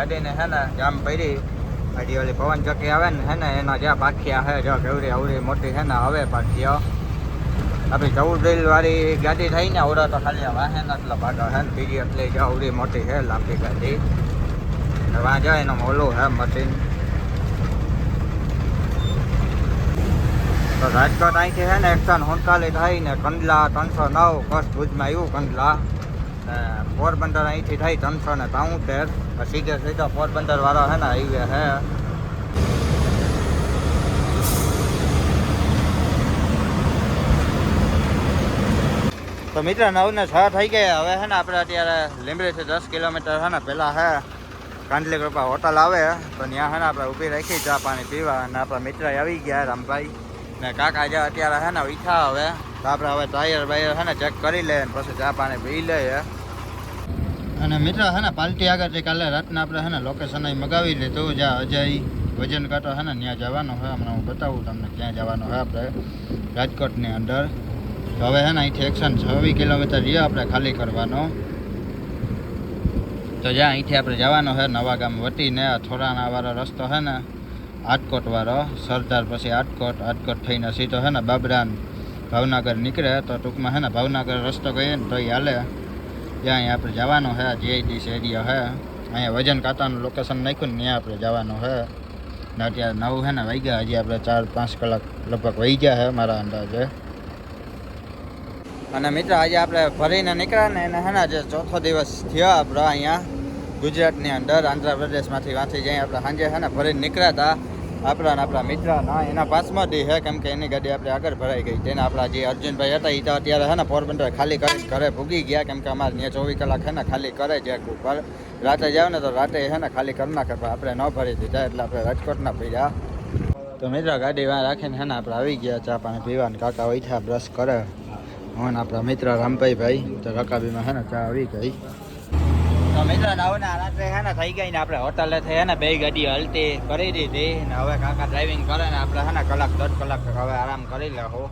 ગાડીને હે ને જામ પડી હજી ઓલી પવન ચક્કી આવે ને હે ને એના જ્યાં પાખિયા હે જો કેવડી અવડી મોટી હે ને હવે પાખિયા આપણી 14 રેલ વાળી ગાડી થઈ ને આવડા તો ખાલી વાહન એટલા ભાગા હે ને બીજી એટલે જો અવડી મોટી હે લાંબી ગાડી વાં જાય એનો ઓલું હે મશીન તો રાજકોટ અહીંથી હે ને 149 થાય ને કંડલા 309 કચ્છ ભુજમાં આવ્યું કંડલા પોરબંદર અહીંથી થાય 373 સીધે સીધો પોરબંદર વાળો હે ને હાઈવે હે તો મિત્ર 9 ને 6 થઈ ગયા હવે હે ને આપણે અત્યારે લીંબડીથી 10 કિલોમીટર હે ને પેલા હે કાંડલી કૃપા હોટલ આવે તો ત્યાં હે ને આપણે ઊભી રાખી ચા પાણી પીવા અને આપણા મિત્ર આવી ગયા રામભાઈ ને કાકા જે અત્યારે હે ને ઈચ્છા હવે તો આપણે હવે ટાયર બાયર હે ને ચેક કરી લઈએ ને પછી ચા પાણી પી લઈએ અને મિત્ર હે ને પાલટી આગળથી કાલે રાતના આપણે હે ને લોકેશન અહીં મગાવી લીધું જ્યાં અજય વજન કાંટો હે ને ત્યાં જવાનું હોય હમણાં હું બતાવું તમને ક્યાં જવાનું હોય આપણે રાજકોટની અંદર તો હવે હે ને અહીંથી 126 કિલોમીટર રહ્યો આપણે ખાલી કરવાનો તો જ્યાં અહીંથી આપણે જવાનો છે નવા ગામ વટીને થોરાના વાળો રસ્તો છે ને આટકોટ વાળો સરદાર પછી આટકોટ થઈને સીધો છે ને બાબરાન ભાવનગર નીકળે તો ટૂંકમાં છે ને ભાવનગર રસ્તો કહીએ ને તો એ હાલે જ્યાં આપણે જવાનું છે જીઆઈડીસ એરિયા છે અહીંયા વજન કાંટાનું લોકેશન નાખ્યું ને ત્યાં આપણે જવાનું છે ને અત્યારે 9 છે ને વાગ્યા હજી આપણે 4-5 કલાક લગભગ વહી ગયા છે મારા અંદાજે અને મિત્ર આજે આપણે ફરીને નીકળ્યા ને એને હે ને જે ચોથો દિવસ થયો આપણે અહીંયા ગુજરાતની અંદર આંધ્રપ્રદેશમાંથી વાંચી જઈએ આપણે સાંજે હે ને ફરીને નીકળ્યા હતા આપણા મિત્ર ના એના પાસમાં દી છે કેમ કે એની ગાડી આપણે આગળ ભરાઈ ગઈ તેને આપણા જે અર્જુનભાઈ હતા એ તો અત્યારે હે ને પોરબંદર ખાલી કરીને ઘરે ભૂગી ગયા કેમ કે અમારે ત્યાં 24 કલાક હે ને ખાલી કરે જેક ઉપર રાતે જાવ ને તો રાતે હે ને ખાલી કરી નાખે પણ આપણે ન ભરી દીધા એટલે આપણે રાજકોટના પીડ્યા તો મિત્ર ગાડી વાં રાખીને હે ને આપણે આવી ગયા ચા પાણી પીવા ને કાકા વૈઠા બ્રશ કરે હું આપણા મિત્ર રામભાઈ તો રકાબીમાં હે ને ચા આવી ગઈ તો મિત્ર નવના રાત્રે હે ને થઈ ગઈ ને આપણે હોટલે થઈ હે ને 2 ગાડી હલતી કરી દીધી ને હવે કાકા ડ્રાઇવિંગ કરે ને આપણે હે ને કલાક 1.5 કલાક હવે આરામ કરી લેવો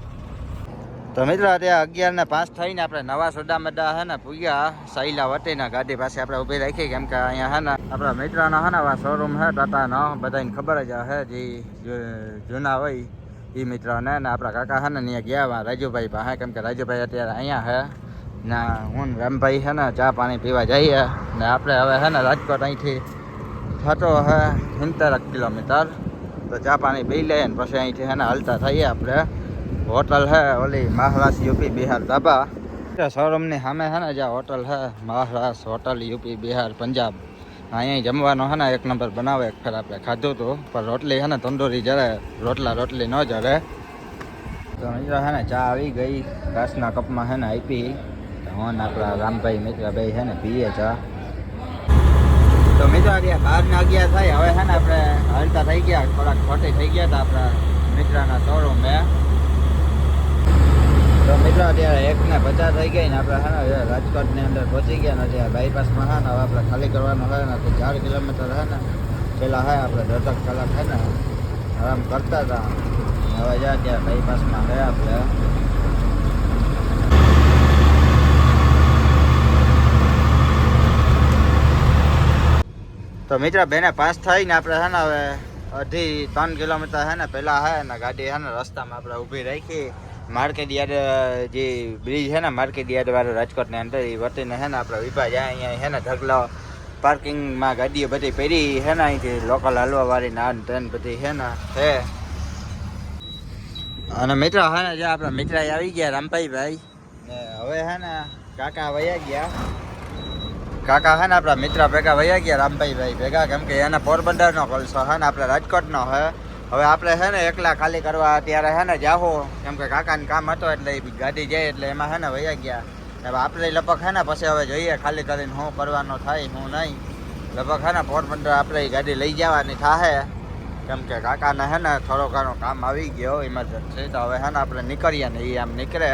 તો મિત્ર અત્યારે 11:05 થઈને આપણે નવા સોડામડા હે ને પૂગ્યા સાઈલા વટીના ગાડી પાસે આપણે ઊભી રાખી કેમ કે અહીંયા હે ને આપણા મિત્રના હે ને શોરૂમ હે ટાટાનો બધાને ખબર જ હે જે જૂના હોય એ મિત્રને ને આપણા કાકા હે ને ત્યાં ગયા રાજુભાઈ પાસે કેમ કે રાજુભાઈ અત્યારે અહીંયા હે ને હું રામભાઈ હે ને ચા પાણી પીવા જઈએ ને આપણે હવે હે ને રાજકોટ અહીંથી થતો હે 70 કિલોમીટર તો ચા પાણી પી લઈએ ને પછી અહીંથી હે ને હલતા થઈએ આપણે હોટલ હે ઓલી મહારાષ્ટ્ર યુપી બિહાર ધાબા શોરૂમની સામે હે ને જ્યાં હોટલ હે મહારાષ્ટ્ર હોટલ યુપી બિહાર પંજાબ અહીંયા જમવાનો હે ને 1 નંબર બનાવે એક ફેર આપણે ખાધું હતું પણ રોટલી હે ને તંદૂરી જરે રોટલી ન જરે તો મિત્ર હે ને ચા આવી ગઈ ઘાસના કપમાં હે ને આપી હું આપણા રામભાઈ મિત્રભાઈ હે ને પીએ ચા તો મિત્ર 12:11 થાય હવે હે ને આપણે હલતા થઈ ગયા થોડાક ખોટી થઈ ગયા હતા આપણા મિત્રના શોરૂમ તો મિત્રો અત્યારે 1:50 થઈ ગઈ ને આપણે હે ને રાજકોટની અંદર પહોંચી ગયા ને અત્યારે બાયપાસમાં હે ને હવે આપણે ખાલી કરવાનું હોય ને તો 4 કિલોમીટર હે ને પેલા હે આપણે 10 કલાક હે ને આરામ કરતા હતા હવે જ્યાં ત્યાં બાયપાસમાં હે આપણે તો મિત્ર 2:05 થઈને આપણે હે ને હવે 2.5-3 કિલોમીટર હે ને પેલા હે ને ગાડી હે ને રસ્તામાં આપણે ઊભી રાખી માર્કેટ યાર્ડ જે બ્રિજ છે ને માર્કેટ યાર્ડ વાળો રાજકોટની અંદર એ વટીને હે ને આપણે વિભા જાય અહીંયા હે ને ઢગલો પાર્કિંગમાં ગાડીઓ બધી પડી હે ને અહીંથી લોકલ હાલવા વાળી નાન ટ્રેન બધી હે ને છે અને મિત્ર હે ને જે આપણા મિત્ર આવી ગયા રામભાઈ ને હવે હે ને કાકા વયા ગયા કાકા હે ને આપણા મિત્ર ભેગા વયા ગયા રામભાઈ ભેગા કેમ કે એને પોરબંદરનો કોલસો હે ને આપણે રાજકોટનો હે હવે આપણે હે ને એકલા ખાલી કરવા અત્યારે હે ને જાહો કેમ કે કાકાને કામ હતો એટલે એ ગાડી જાય એટલે એમાં હે ને વયા ગયા હવે આપણે લગભગ હે ને પછી હવે જોઈએ ખાલી કરીને શું કરવાનો થાય શું નહીં લગભગ હે ને પોરબંદર આપણે એ ગાડી લઈ જવાની થાહે કેમ કે કાકાને હે ને થોડો ઘણો કામ આવી ગયો ઇમરજન્સી તો હવે હે ને આપણે નીકળીએ ને એ આમ નીકળે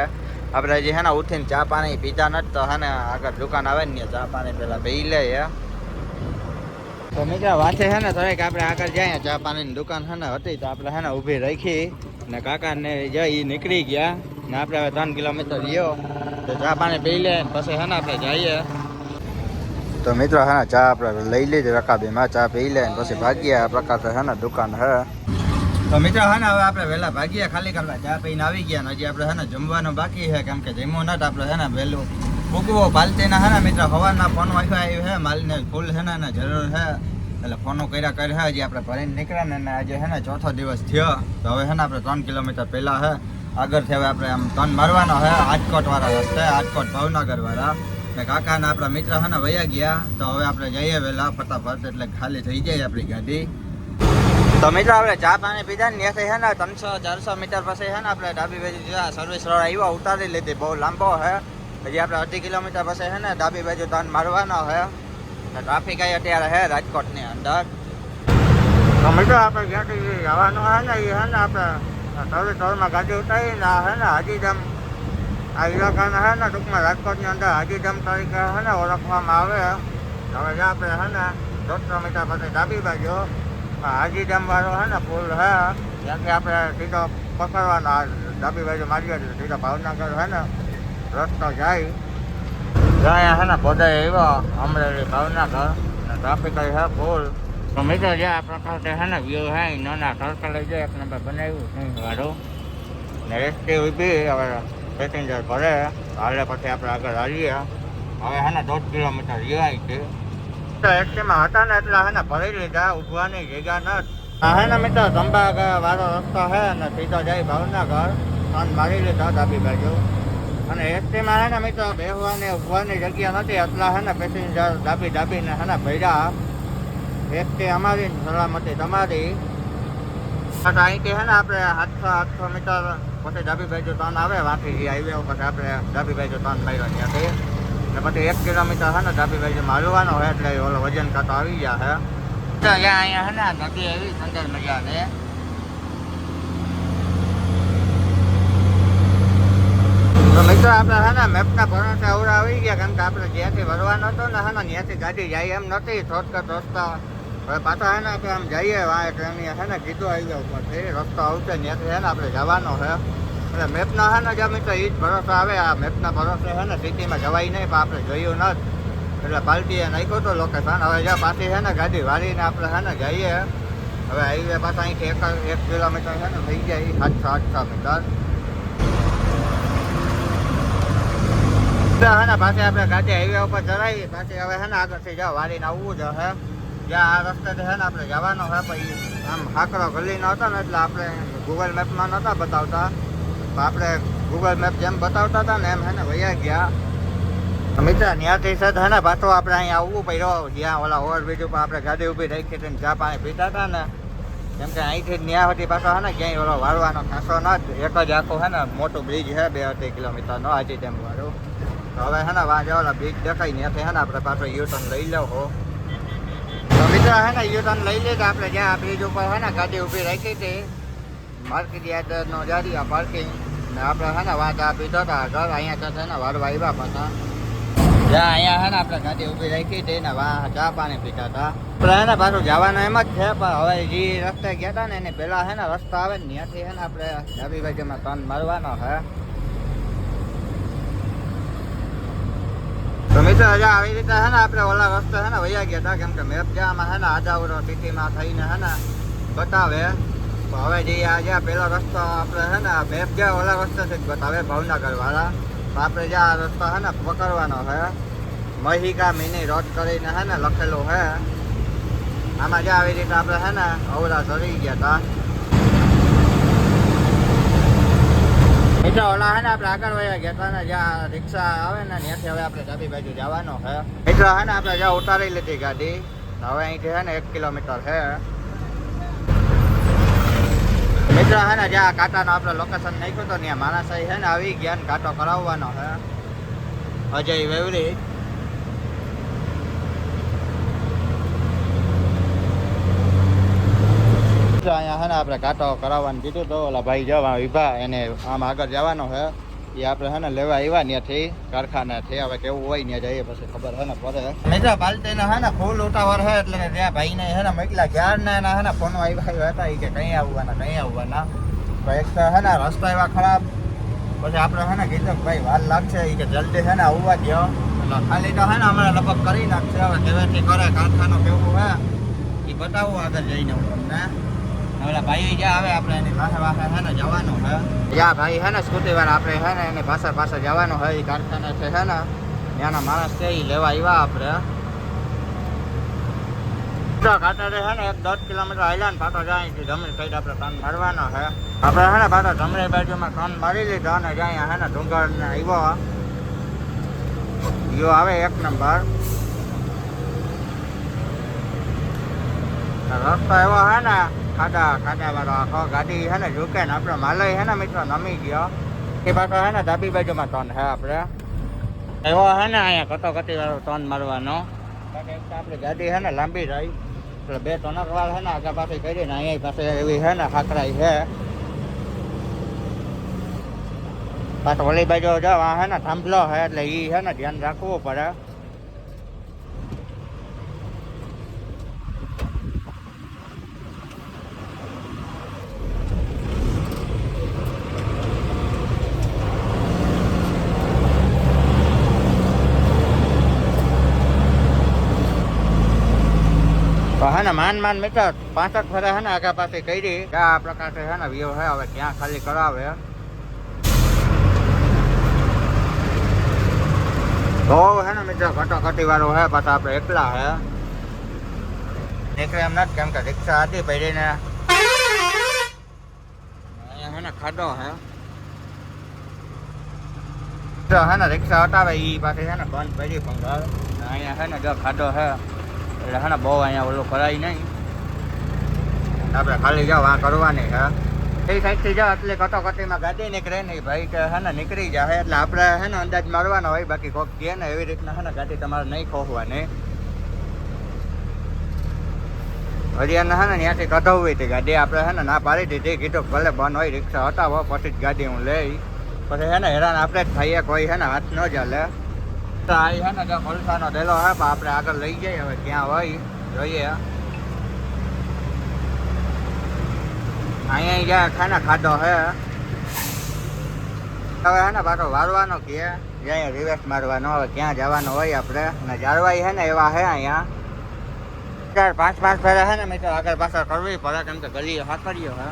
આપણે હજી હે ને ઉઠીને ચા પાણી પીતા નથી તો હે ને આગળ દુકાન આવે ને ચા પાણી પેલા પી લઈએ તો મિત્ર વાંચે છે ને થોડીક આપણે આગળ જાય ચા પાણીની દુકાન છે ને હતી તો આપણે હે ને ઊભી રાખી ને કાકાને જઈ નીકળી ગયા ને આપણે હવે 3 કિલોમીટર ગયો તો ચા પાણી પી લે પછી હે ને આપણે જઈએ તો મિત્રો હે ને ચા આપણે લઈ લીધી રકાબીમાં, ચા પી લે પછી ભાગ્યા આ પ્રકાર હે ને દુકાન હે. તો મિત્રો હે ને હવે આપણે વહેલા ભાગ્યા ખાલી કરવા, ચા પીને આવી ગયા ને હજી આપણે હે ને જમવાનું બાકી છે, કેમ કે જમ્યું નથી આપણે હે ને વહેલું ભૂગવો પાલતીના હે ને મિત્રો હવારના ફોન વાગ્યો આવ્યું છે, માલને ફૂલ હે ને જરૂર છે એટલે ફોનો કર્યા કરે છે. હજી આપણે ભરીને નીકળ્યા ને આજે હે ને ચોથો દિવસ થયો. તો હવે હે ને આપણે 3 કિલોમીટર પહેલાં છે આગળથી હવે આપણે આમ ટર્ન મારવાનો છે રાજકોટ વાળા રસ્તે, રાજકોટ ભાવનગર વાળા ને કાકાના આપણા મિત્ર હે ને વયા ગયા. તો હવે આપણે જઈએ વહેલા ફટાફટ એટલે ખાલી થઈ જાય આપણી ગાડી. તો મિત્રો આપણે ચા પાણી પીધા ને ત્યાંથી છે ને 300-400 મીટર પછી છે ને આપણે ડાબી બાજુ સર્વિસ રોડ આવ્યો, ઉતારી લીધી, બહુ લાંબો છે. હજી આપણે 2.5 કિલોમીટર પછી છે ને ડાબી બાજુ ટર્ન મારવાનો છે. ટ્રાફિક આવી અત્યારે છે રાજકોટની અંદર. તો મિત્રો આપણે જ્યાંથી જવાનું છે ને એ છે ને આપણે સર્વિસ રોડમાં ગાડી ઉતારીને હે ને હાજીધામ આ ઇલાકાના છે ને ટૂંકમાં રાજકોટની અંદર હાજીધામ તરીકે છે ને ઓળખવામાં આવે. હવે જ્યાં આપણે છે ને 100 મીટર પછી ડાબી બાજુ હાજીધામ વાળો છે ને પુલ છે, ત્યાંથી આપણે સીધો પકડવાનો ડાબી બાજુ મારીએ તો સીધો ભાવનગર છે ને રસ્તો જાય. અહીંયા છે ને પોદાય આવ્યો અમરેલી ભાવનગર ને ટ્રાફિક છે પુલ. તો મિત્રો જ્યાં આ પ્રકારે છે ને વ્યૂ છે નાના સર્કલ લઈ જાય, 1 નંબર બનાવ્યું નહીં વાળું ને એસટી ઊભી. હવે પેસેન્જર ભરે હાલે પછી આપણે આગળ હાલીએ. હવે છે ને 1.5 કિલોમીટર જવાય છે. એસટીમાં હતા ને એટલે હે ને ભરી લીધા, ઉભવાની જગ્યા નથી. હા હે ને મિત્રો સંભાગ વાળો રસ્તો છે ને સીધો જાય ભાવનગર, ટર્ન મારી લીધા ડાબી બાજુ. અને એસટીમાં હે ને મિત્રો બેસવાની ઉભવાની જગ્યા નથી એટલા હે ને પેસેન્જર દાબીને હે ને ભર્યા. એસટી અમારી સલામતી તમારી. અહીંથી હે ને આપણે 700 મીટર પછી ડાબી બાજુ ટર્ન આવે, વાંકી હાઈવે ઉપર આપણે ડાબી બાજુ ટર્ન માર્યો ત્યાંથી ને પછી 1 કિલોમીટર છે ને ડાબી બાજુ મારવાનો હોય એટલે ઓલો વજન કાંટો આવી ગયા છે. તો અહીંયા છે ને નદી એવી સુંદર મજાને. તો મિત્રો આપણે છે ને મેપના ભરોસે અવરા આવી ગયા, કેમ કે આપણે જ્યાંથી વળવાનો હતો ને હે ને ત્યાંથી ગાડી જાય એમ નથી, શોર્ટકટ રસ્તા. હવે પાછા હે ને આપણે આમ જઈએ વાંહે ટ્રેનની હે ને કીધું હાઈવે ઉપરથી રસ્તો આવશે ત્યાંથી હે ને આપણે જવાનો છે. એટલે મેપના હે ને જ્યાં મિત્રો એ જ ભરોસો આવે, આ મેપના ભરોસે છે ને સિટીમાં જવાય નહીં, પણ આપણે જોયું નથી એટલે પાલટીએ નાખ્યું હતું લોકેશન. હવે જ્યાં પાછી છે ને ગાડી વાળીને આપણે છે ને જઈએ. હવે હાઈવે પાછા અહીંથી 1 કિલોમીટર છે ને થઈ જાય 700-800 મીટર. હે ને પાછી આપણે ગાડી હાઈવે ઉપર ચડાવી પાછી હવે છે ને આગળથી જાઓ વાળીને આવવું જ હે. જ્યાં આ રસ્તેથી છે ને આપણે જવાનો છે, પછી આમ હાકરો ગલીનો હતો ને એટલે આપણે ગૂગલ મેપમાં નહોતા બતાવતા, આપણે ગૂગલ મેપ જેમ બતાવતા હતા ને એમ હે ને વયા ગયા. મિત્ર ત્યાંથી સદ હે ને પાછો આપણે અહીંયા આવવું પડ્યો, જ્યાં ઓલા ઓવરબ્રિજ ઉપર આપણે ગાડી ઊભી રાખી હતી ચા પાણી પીતા હતા ને, કેમ કે અહીંથી ત્યાં સુધી પાછો હે ને ક્યાંય ઓલો વાળવાનો ખાસો નથી, એક જ આખું છે ને મોટું બ્રિજ છે 2-2.5 કિલોમીટરનો હાજીધામ વાળું. હવે હે ને વાં ઓલા બ્રિજ દેખાય ત્યાંથી હે ને આપણે પાછો યુટર્ન લઈ લેવો. તો મિત્ર હે ને યુટર્ન લઈ લીધા આપણે, જ્યાં બ્રિજ ઉપર હે ને ગાડી ઊભી રાખી હતી માર્કેટ યાર્ડનો જારિયા પાર્કિંગ ને આપણે હે ને વાં ચા પીધો હતા ઘર અહીંયા છે ને વાળવા આવ્યા પાછા. જ્યાં અહીંયા હે ને આપણે ગાડી ઊભી રાખી હતી ને વાં ચા પાણી પીતા હતા. આપણે હે ને પાછું જવાનું એમ જ છે, પણ હવે જે રસ્તે ગયા હતા ને એની પહેલાં હે ને રસ્તા આવે ને ત્યાંથી હે ને આપણે ડાબી બાજુમાં ટર્ન મારવાનો છે. તો મિત્રો હજી આવી રીતે હે ને આપણે ઓલા રસ્તે હે ને વયા ગયા હતા, કેમ કે મેપ જ્યાંમાં હે ને આદાવરો સિટીમાં થઈને હે ને બતાવે. હવે જે જ્યાં પેલો રસ્તો આપણે હે ને મેપ જ્યાં ઓલા રસ્તેથી જ બતાવે ભાવનગર વાળા, તો આપણે જ્યાં રસ્તો હે ને પકડવાનો છે. મહિકા મિની રોડ કરીને હે ને લખેલું છે આમાં. જ્યાં આવી રીતે આપણે હે ને અવરા ચડી ગયા હતા. મિત્રો ઓલા હે ને આપણે આગળ વયા ગયા હતા ને જ્યાં રિક્ષા આવે ને ત્યાંથી હવે આપણે ડાબી બાજુ જવાનો છે. મિત્રો હે ને આપણે જ્યાં ઉતારી લીધી ગાડી, હવે અહીંથી હે ને 1 કિલોમીટર છે. મિત્રો હે ને જ્યાં કાંટાનો આપણે લોકેશન નાખ્યું તો ત્યાં માણસ છે ને આવી ગયા ને કાંટો કરાવવાનો છે. અજય વેવરી અહીંયા હે ને આપણે કાંટો કરાવવાનું કીધું તો ઓલા ભાઈ જવા વિભા એને આમ આગળ જવાનો છે, એ આપણે હે ને લેવા આવ્યા ત્યાંથી કારખાનાથી. હવે કેવું હોય ત્યાં જઈએ પછી ખબર હે ને પડે. મિત્રો પાલટીને હે ને ફૂલ ઉતાવળ છે એટલે ત્યાં ભાઈને હે ને મોકલા ક્યારના એના હે ને ફોન આવ્યા હતા એ કે કઈ આવવાના. તો એક તો હે ને રસ્તા એવા ખરાબ, પછી આપણે હે ને કીધું ભાઈ વાર લાગશે એ કે જલ્દી હે ને આવવા દો. એટલે ખાલી તો હે ને હમણાં લગભગ કરી નાખશે હવે કેવેથી કરે કારખાનો કેવું હે એ બતાવું આગળ જઈને હું તમને ઓલા ભાઈ જ્યાં આવે આપણે એની પાસે હે ને જવાનું હે જ્યાં ભાઈ હે ને સ્કૂટી વાળા આપણે હે ને એની પાસે જવાનું હોય એ કારખાને છે હે ને ત્યાંના માણસ છે એ લેવા આવ્યા આપણે કાંટારે હે ને 1-10 કિલોમીટર હાલ્યા ને પાછો જાય જમણી સાઈડ આપણે ટર્ન મારવાનો હે આપણે હે ને પાછો જમણી બાજુમાં ટર્ન મારી લીધો અને જાય હે ને ડુંગર ને આવ્યો યો આવે 1 નંબર રસ્તો એવો હે ને ખાડા વાળો આખો ગાડી હે ને ઝૂકે ને આપણો માલય હે ને મિત્રો નમી ગયો એ પાછો હે ને ડાબી બાજુમાં ટર્ન હે આપણે એવો હે ને અહીંયા કટોકટી વાળો ટર્ન મારવાનો આપણી ગાડી હે ને લાંબી રહી એટલે 2 ટનક વાળ હે ને આગળ પાછી કરી ને અહીંયા પાસે એવી હે ને ખાકરાઈ છે પાછો ઓલી બાજુ જાવ હે ને થાંભલો હે એટલે એ હે ને ધ્યાન રાખવું પડે હે ને માન મિત્ર 5 ફરે હે ને આગા પાસે કરી આ પ્રકારે હે ને વ્યૂ હે હવે ક્યાં ખાલી કરાવે તો હે ને મિત્ર કટોકટી વાળો હે પાછા આપણે એકલા હે નીકળે એમ નથી કેમ કે રિક્ષા હતી પડીને અહીંયા હે ને ખાડો હે હે ને રિક્ષા હટાવે એ પાછી હે ને બંધ પડી પણ અહીંયા હે ને જો ખાડો હે એટલે હે ને બહુ અહીંયા ઓલું કરાય નહીં આપણે ખાલી જાઓ આ કરવાની હે એ સાઈડથી જાઓ એટલે કટોકટીમાં ગાડી નીકળે નહીં ભાઈ કે હે ને નીકળી જાય એટલે આપણે હે ને અંદાજ મારવાનો હોય બાકી કોક કહે ને એવી રીતના હે ને ગાડી તમારે નહીં ખોખવાની હરિયાણા હે ને ત્યાંથી કઢાવવી હતી ગાડી આપણે હે ને ના પાડી દીધી કીધું ભલે બંધ હોય રિક્ષા હટાવો પછી જ ગાડી હું લઈ પછી હે ને હેરાન આપણે જ થઈએ કોઈ હે ને હાથ ન ચાલે તો આ હે ને જો કોલસાનો ડેલો હે પણ આપણે આગળ લઈ જઈએ હવે ક્યાં હોય જોઈએ અહીંયા જ્યાં ખાના ખાધો હે હવે હે ને પાછો વારવાનો કે જ્યાં રિવર્સ મારવાનો હવે ક્યાં જવાનો હોય આપણે ને જાળવાઈ હે ને એવા હે અહીંયા 4-5 ફેરા હે ને મિત્રો આગળ પાછળ કરવી પડે કેમ કે ગલી હાકરીઓ હે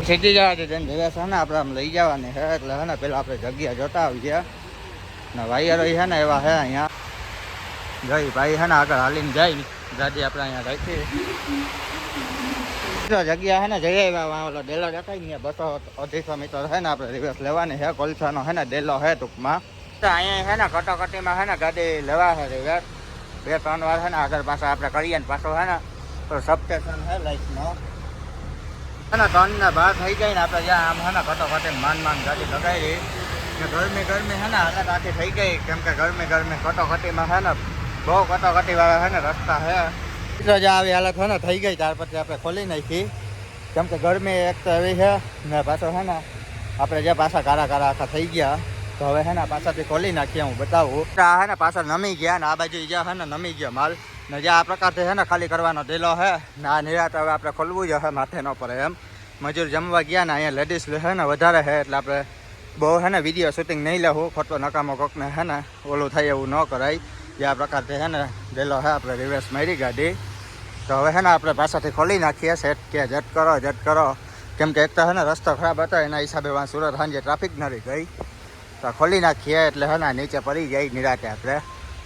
સીધી જવા દે રિવર્સ હે ને આપણે આમ લઈ જવાની હે એટલે હે ને પેલા આપણે જગ્યા જોતા આવીએ ને વાયરો હે ને એવા હે અહીંયા જઈ ભાઈ હે ને આગળ હાલીને જાય ગાડી આપણે અહીંયા રાખી જગ્યા હે ને જઈ આવ્યા ઓલો ડેલો દેખાય ને 200-250 મીટર હે ને આપણે રિવર્સ લેવાની હે કોલસાનો હે ને ડેલો હે ટૂંકમાં તો અહીંયા હે ને કટોકટીમાં હે ને ગાડી લેવા હે રિવર્સ 2-3 વાર હે ને આગળ પાછા આપણે કરીએ ને પાછો હે ને સબસ્ટેશન હે લાઈટનો હે ને 3 ને 12 થઈ જાય ને આપણે જ્યાં આમ હે ને કટોકટી માન ગાડી લગાવી ગરમી હે ને હાલત આખી થઈ ગઈ કેમ કે ગરમી કટોકટીમાં હે ને બહુ કટોકટી વાળા હે ને રસ્તા હે જે આવી હાલત હે ને થઈ ગઈ ત્યાર પછી આપણે ખોલી નાખી કેમ કે ગરમી એક તો એવી છે ને પાછો હે ને આપણે જે પાછા કાળા આખા થઈ ગયા તો હવે હે ને પાછાથી ખોલી નાખીએ હું બતાવું આ હે ને પાછળ નમી ગયા ને આ બાજુ જ્યાં હે ને નમી ગયા માલ ને જ્યાં આ પ્રકારથી હે ને ખાલી કરવાનો ડેલો હે ને આ નિરાત હવે આપણે ખોલવું જ હે માથે ન પડે એમ મજૂર જમવા ગયા ને અહીંયા લેડીઝ હે ને વધારે હે એટલે આપણે બહુ હે ને વિડીયો શૂટિંગ નહીં લેવું ખોટો નકામો કોકને હે ને ઓલું થાય એવું ન કરાય જે આ પ્રકારથી હે ને ડેલો હે આપણે રિવર્સ મારી ગાડી તો હવે હે ને આપણે પાછળથી ખોલી નાખીએ સેટ કે જટ કરો કેમ કે એક તો હે ને રસ્તો ખરાબ હતો એના હિસાબે વાં સુરત સાંજે ટ્રાફિક નડી ગઈ તો ખોલી નાખીએ એટલે હે ને નીચે પડી જાય નિરાતે આપણે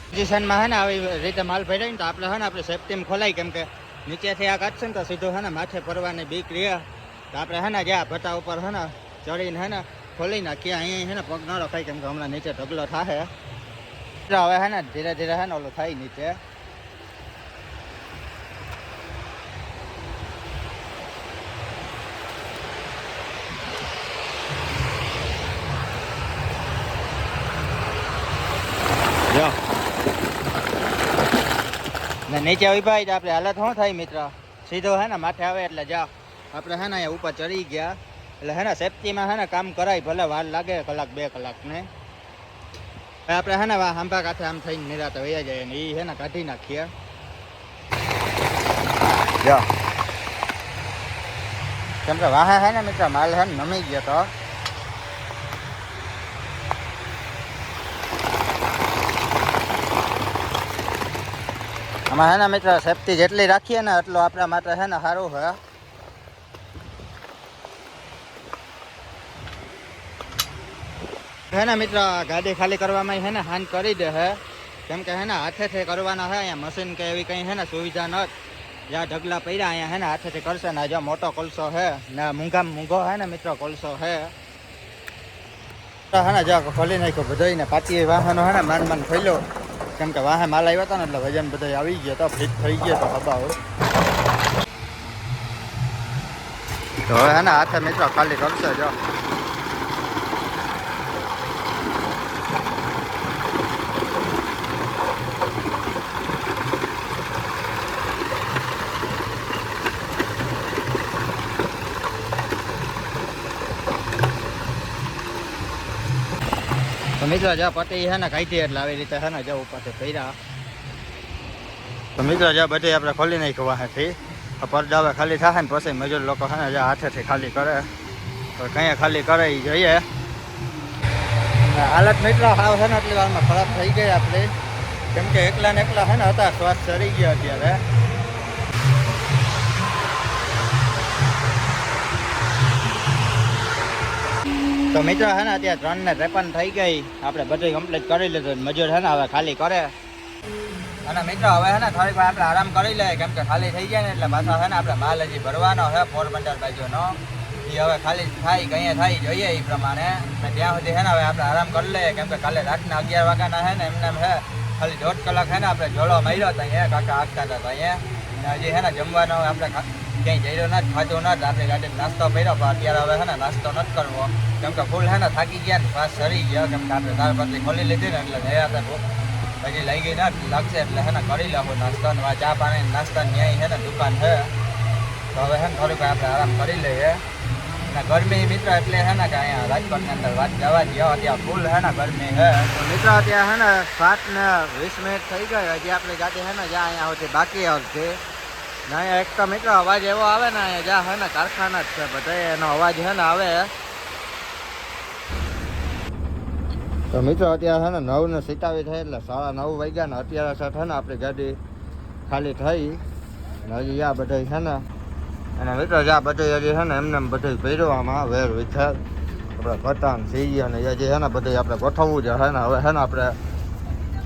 પોઝિશનમાં હે ને આવી રીતે માલ ભરાય ને તો આપણે હે ને આપણે સેફ્ટીમાં ખોલાય કેમ કે નીચેથી આ કાઢશે ને તો સીધું હે ને માથે પડવાની બીક રહે તો આપણે હે ને જ્યાં ભટ્ટા ઉપર હે ને ચડીને હે ને ખોલી નાખીએ અહીંયા હે ને પગ ન રખાય કેમ કે હમણાં નીચે ઢગલો થાય હવે હે ને ધીરે ધીરે હે ને ઓલું થાય નીચે ને નીચે ઉભા તો આપણે હાલત શું થાય મિત્ર સીધો હે ને માથે આવે એટલે જાઓ આપણે હે ને અહીંયા ઉપર ચડી ગયા એટલે હે ને સેફ્ટીમાં હે ને કામ કરાય ભલે વાર લાગે 1-2 કલાક ને આપણે હે ને હાંભા કાંઠે આમ થઈને નિરાતે વયા જાય ને એ હે ને કાઢી નાખીએ જો કેમ કે વાહે હે ને મિત્ર માલ હે ને નમી ગયો તો આમાં હે ને મિત્ર સેફટી જેટલી રાખીએ ને એટલું આપણા માટે છે ને સારું હે ને મિત્ર ગાડી ખાલી કરવામાં હે ને હાન કરી દે હે કેમ કે હે ને હાથેથી કરવાના હે અહીંયા મશીન કે એવી કંઈ હે ને સુવિધા નથી જ્યાં ઢગલા પડ્યા અહીંયા હે ને હાથેથી કરશે ને જ્યાં મોટો કોલસો હે ને મૂંઘો હે ને મિત્ર કોલસો હે હે ને જ્યાં ખોલી નાખ્યો બધાય ને પાછી વાહનો હે ને માન ખોલ્યો કેમ કે વાહે માલ આવ્યો હતો ને એટલે વજન બધા આવી ગયો તો ફિટ થઈ ગયો તો હબાઓ તો હવે હે ને હાથે મિત્રો ખાલી કરશે જો તો મિત્રો જ્યાં પટ્ટી છે ને કાઢી એટલે આવી રીતે છે ને જવું ઉપરથી કર્યા તો મિત્રો જ્યાં બધી આપણે ખોલી નાખ્યું વાહેથી પડદા હવે ખાલી થાય ને પછી મજૂર લોકો છે ને જ્યાં હાથેથી ખાલી કરે તો કંઈ ખાલી કરે એ જોઈએ હાલત મિત્રો હાવ છે ને એટલી વારમાં ખરાબ થઈ ગઈ આપણે કેમ કે એકલા ને એકલા છે ને હતા શ્વાસ ચડી ગયા અત્યારે તો મિત્રો છે ને અત્યારે 3 ને 53 થઈ ગઈ આપણે બધું કમ્પ્લીટ કરી લીધું મજૂર છે ને હવે ખાલી કરે અને મિત્રો હવે છે ને થોડીક વાર આપણે આરામ કરી લઈએ કેમ કે ખાલી થઈ જાય ને એટલે પાછા છે ને આપણે માલ હજી ભરવાનો છે પોરબંદર બાજુનો એ હવે ખાલી થાય કંઈ થાય જોઈએ એ પ્રમાણે ત્યાં સુધી છે ને હવે આપણે આરામ કરી લઈએ કેમ કે કાલે રાતના 11 વાગ્યાના છે ને એમને છે ખાલી 1.5 કલાક છે ને આપણે જોડો મળ્યો હતો અહીંયા કાકા આગતા હતા અહીંયા હજી છે ને જમવાનો આપણે ક્યાંય જઈરો નથી ખાધું નથી આપણે ગાડી નાસ્તો કર્યો પણ અત્યારે હવે છે ને નાસ્તો નથી કરવો કેમ કે ફૂલ છે ને થાકી ગયા ને શ્વાસ સરી ગયો કેમ કે આપણે તારપત્રી ખોલી લીધી ને એટલે ગયા હતા હજી લઈ ગઈ નથી લાગશે એટલે છે ને કરી લઉં નાસ્તો ને ચા પાણી નાસ્તા ન્યાય છે ને દુકાન છે તો હવે છે ને થોડીક આપણે આરામ કરી લઈએ અને ગરમી મિત્ર એટલે છે ને કે અહીંયા રાજકોટની અંદર વાત જવા દો અત્યારે ફૂલ છે ને ગરમી છે તો મિત્ર અત્યારે છે ને 7 ને 20 મિનિટ થઈ ગઈ હજી આપણી ગાડી છે ને જ્યાં અહીંયા સુધી બાકી આવશે ને અહીંયા એક તો મિત્ર અવાજ એવો આવે ને અહીંયા જ્યાં છે ને કારખાના જ છે બધા એનો અવાજ છે ને આવે તો મિત્રો અત્યારે છે ને 9 ને 27 થઈ એટલે 9:30 વાગ્યા ને અત્યારે છે ને આપણી ગાડી ખાલી થઈ ને હજી આ બધા છે ને અને મિત્રો જ્યાં બધું હજી છે ને એમને બધું પહેરવામાં વેર વિથર આપણે પતંગ સીજી અને હજી છે ને બધું આપણે ગોઠવવું છે ને હવે છે ને આપણે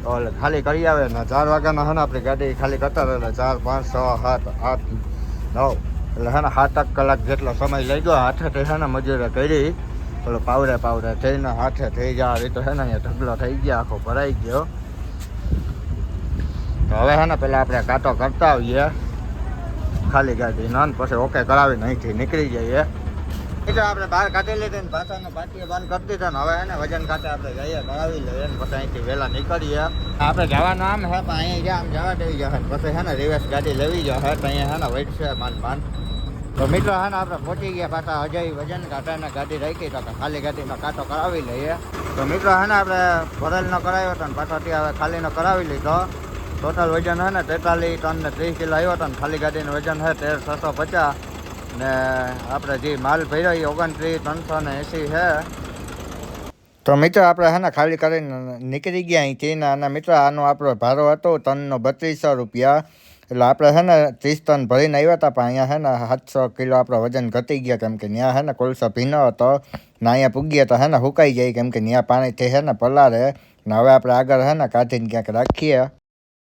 ખાલી કરી આવે ને 4 વાગ્યાના છે ને આપણી ગાડી ખાલી કરતા એટલે 4 5 6 7 8 9 એટલે છે ને 7 કલાક જેટલો સમય લઈ ગયો હાથેથી છે ને મજૂરે કરી પેલો પાવડે થઈને હાથે થઈ જાય રીતે છે ને અહીંયા ઢગલો થઈ ગયા આખો ભરાઈ ગયો તો હવે છે ને પેલા આપણે કાંટો કરતા આવીએ ખાલી ગાડી ના પછી ઓકે કરાવીને અહીંથી નીકળી જઈએ એટલે આપણે બહાર કાઢી લીધી ને પાછળનો પાટીએ બંધ કરી દીધો ને હવે એને વજન કાંટે આપણે જઈએ કરાવી લઈએ ને પછી અહીંથી વહેલા નીકળીએ આપણે જવાનું આમ છે પણ અહીંયા આમ જવા દેવી જશે પછી છે ને રિવર્સ ગાડી લેવી જશે તો અહીંયા છે ને વેટ છે માન તો મિત્રો છે ને આપણે પહોંચી ગયા પાછા હજાઈ વજન કાંટાને ગાડી રાખી તો ખાલી ગાડીનો કાંટો કરાવી લઈએ તો મિત્રો છે ને આપણે ભરેલનો કરાવ્યો હતો ને પાછો ત્યાં હવે ખાલીનો કરાવી લીધો ટોટલ વજન છે ને 43 ટન ને 30 કિલો આવ્યો હતો ને ખાલી ગાડીનું વજન છે 13,650 ને આપણે જે માલ ભર્યો એ 29,380 છે તો મિત્રો આપણે છે ને ખાલી કરીને નીકળી ગયા અહીંથી ને અને મિત્રો આનો આપણો ભાડો હતો ટનનો 3200 રૂપિયા એટલે આપણે છે ને 30 ટન ભરીને આવ્યા હતા પણ અહીંયા છે ને 700 કિલો આપણો વજન ઘટી ગયા કેમ કે ત્યાં છે ને કોલસો ભીનો હતો ને અહીંયા પૂગ્યા તો છે ને સુકાઈ જાય કેમ કે ત્યાં પાણીથી છે ને પલારે ને હવે આપણે આગળ છે ને કાઢીને ક્યાંક રાખીએ